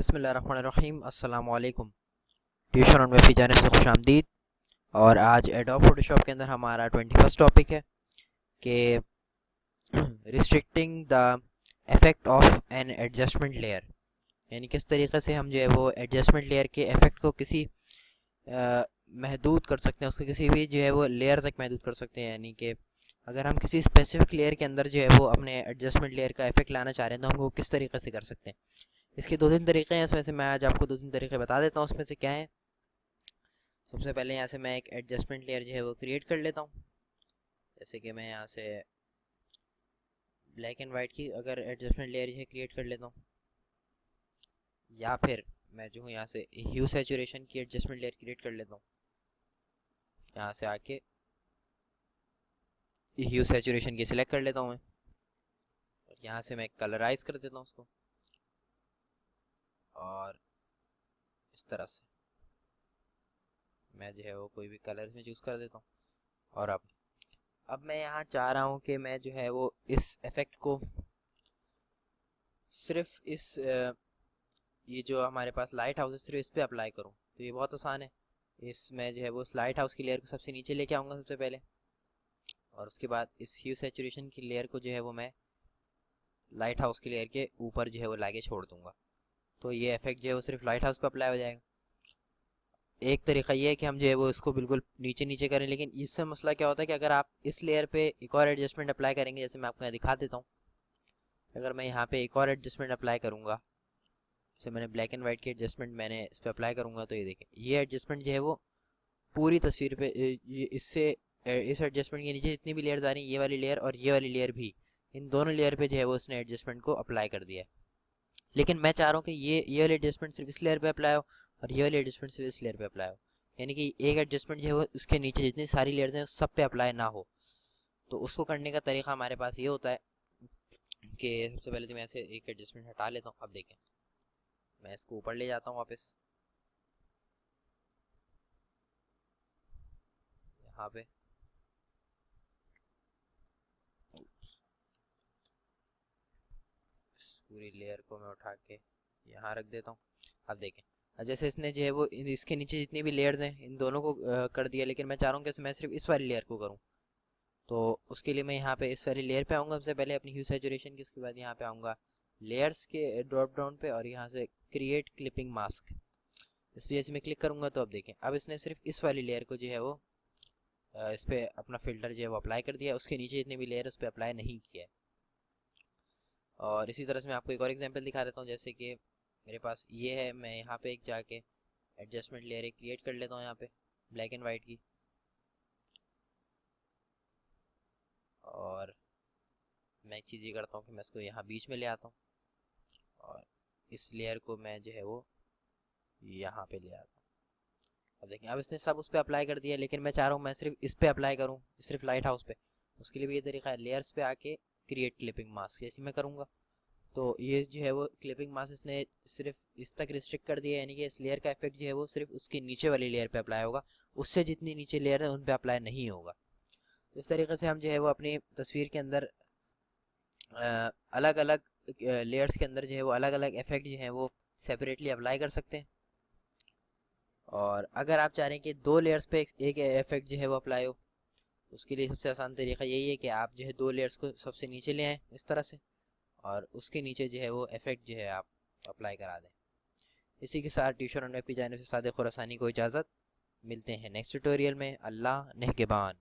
बिस्मिल्लाहिर्रहमानिर्रहीम। अस्सलामु अलैकुम। ट्यूशन ऑन वेब की जानिब से खुशामदीद। और आज एडोब फोटोशॉप के अंदर हमारा 21st टॉपिक है कि restricting the effect of an adjustment layer, यानी किस तरीके से हम जो है वो एडजस्टमेंट लेयर के इफ़ेक्ट को किसी महदूद कर सकते हैं, उसको किसी भी जो है वो लेयर तक महदूद कर सकते हैं। यानी कि अगर हम किसी स्पेसिफिक लेयर के अंदर जो है वो अपने एडजस्टमेंट लेयर का इफ़ेक्ट लाना चाह रहे हैं तो हम वो किस तरीके से कर सकते हैं। इसके दो तीन तरीके हैं, इसमें से मैं आज आपको दो तीन तरीके बता देता हूँ। उसमें से क्या है, सबसे पहले यहाँ से मैं एक एडजस्टमेंट लेयर जो है वो क्रिएट कर लेता हूँ। जैसे कि मैं यहाँ से ब्लैक एंड वाइट की अगर एडजस्टमेंट लेयर जो है क्रिएट कर लेता हूँ, या फिर मैं जो हूँ यहाँ से ह्यू सैचुरेशन की एडजस्टमेंट लेयर क्रिएट कर लेता हूँ। यहाँ से आके ह्यू सैचुरेशन की सिलेक्ट कर लेता हूँ मैं, और यहाँ से मैं कलराइज कर देता हूँ उसको, और इस तरह से मैं जो है वो कोई भी कलर में चूज़ कर देता हूँ। और अब मैं यहाँ चाह रहा हूँ कि मैं जो है वो इस इफ़ेक्ट को सिर्फ ये जो हमारे पास लाइट हाउस है सिर्फ इस पे अप्लाई करूँ। तो ये बहुत आसान है। इसमें जो है वो इस लाइट हाउस की लेयर को सबसे नीचे लेके आऊँगा सबसे पहले, और उसके बाद इस ह्यू सैचुरेशन की लेयर को जो है वो मैं लाइट हाउस की लेयर के ऊपर जो है वो लाके छोड़ दूँगा। तो ये इफ़ेक्ट जो है वो सिर्फ लाइट हाउस पर अप्लाई हो जाएगा। एक तरीका ये है कि हम जो है वो इसको बिल्कुल नीचे नीचे करें, लेकिन इससे मसला क्या होता है कि अगर आप इस लेयर पे एक और एडजस्टमेंट अप्लाई करेंगे, जैसे मैं आपको यहाँ दिखा देता हूँ। अगर मैं यहाँ पे एक और एडजस्टमेंट अप्लाई करूँगा, जैसे मैंने ब्लैक एंड वाइट की एडजस्टमेंट मैंने इस पर अप्लाई करूँगा, तो ये देखें ये एडजस्टमेंट जो है वो पूरी तस्वीर पे इससे इस एडजस्टमेंट के नीचे जितनी भी लेयर्स आ रही हैं, ये वाली लेयर और ये वाली लेयर भी, इन दोनों लेयर पे जो है वो उसने एडजस्टमेंट को अप्लाई कर दिया है। लेकिन मैं चाह रहा हूँ कि ये वाली एडजस्टमेंट सिर्फ इस लेयर पे अप्लाई हो और ये वाली एडजस्टमेंट सिर्फ इस लेयर पे अप्लाई हो, यानी कि एक एडजस्टमेंट जो है वो उसके नीचे जितनी सारी लेयर्स हैं उस सब पे अप्लाई ना हो। तो उसको करने का तरीका हमारे पास ये होता है कि सबसे पहले तो मैं ऐसे एक एडजस्टमेंट हटा लेता हूँ। अब देखें, मैं इसको ऊपर ले जाता हूँ वापस यहाँ पे, पूरी लेयर को मैं उठा के यहाँ रख देता हूँ। अब देखें, अब जैसे इसने जो है वो इसके नीचे जितनी भी लेयर्स हैं इन दोनों को कर दिया, लेकिन मैं चाह रहा हूँ कि मैं सिर्फ इस वाली लेयर को करूँ। तो उसके लिए मैं यहाँ पे इस वाली लेयर पे आऊँगा सबसे पहले अपनी ह्यू सैचुरेशन की, उसके बाद यहाँ पे आऊँगा लेयर्स के ड्रॉप डाउन पे, और यहाँ से क्रिएट क्लिपिंग मास्क, इस पर जैसे मैं क्लिक करूँगा तो अब देखें अब इसने सिर्फ इस वाली लेयर को जो है वो इस पर अपना फिल्टर जो है वो अप्लाई कर दिया, उसके नीचे जितने भी लेयर उस पर अप्लाई नहीं किया है। और इसी तरह से मैं आपको एक और एग्जांपल दिखा देता हूँ। जैसे कि मेरे पास ये है, मैं यहाँ पे एक जाके एडजस्टमेंट लेयर एक क्रिएट कर लेता हूँ यहाँ पे ब्लैक एंड वाइट की, और मैं एक चीज़ ये करता हूँ कि मैं इसको यहाँ बीच में ले आता हूँ, और इस लेयर को मैं जो है वो यहाँ पे ले आता हूँ। अब देखें अब इसने सब उस पर अप्लाई कर दिया, लेकिन मैं चाह रहा हूँ मैं सिर्फ इस पर अप्लाई करूँ, सिर्फ लाइट हाउस पे। उसके लिए भी ये तरीका है, लेयर्स पे आके क्रिएट क्लिपिंग मास्क, जैसे मैं करूँगा तो ये जो है वो क्लिपिंग मास्क इसने सिर्फ इस तक रिस्ट्रिक्ट कर दिया, यानी कि इस लेयर का इफेक्ट जो है वो सिर्फ उसके नीचे वाली लेयर पे अप्लाई होगा, उससे जितनी नीचे लेयर है उन पे अप्लाई नहीं होगा। तो इस तरीके से हम जो है वो अपनी तस्वीर के अंदर अलग अलग लेयर्स के अंदर जो है वो अलग अलग इफेक्ट जो है वो सेपरेटली अप्लाई कर सकते हैं। और अगर आप चाह रहे हैं कि दो लेयर्स पे एक इफेक्ट जो है वो अप्लाई हो, उसके लिए सबसे आसान तरीका यही है कि आप जो है दो लेयर्स को सबसे नीचे ले आएँ इस तरह से, और उसके नीचे जो है वो इफेक्ट जो है आप अप्लाई करा दें। इसी के साथ ट्यूशन ऑन वेब की जानिब से सादिक खुरासानी को इजाज़त। मिलते हैं नेक्स्ट ट्यूटोरियल में। अल्लाह नेहगेबान।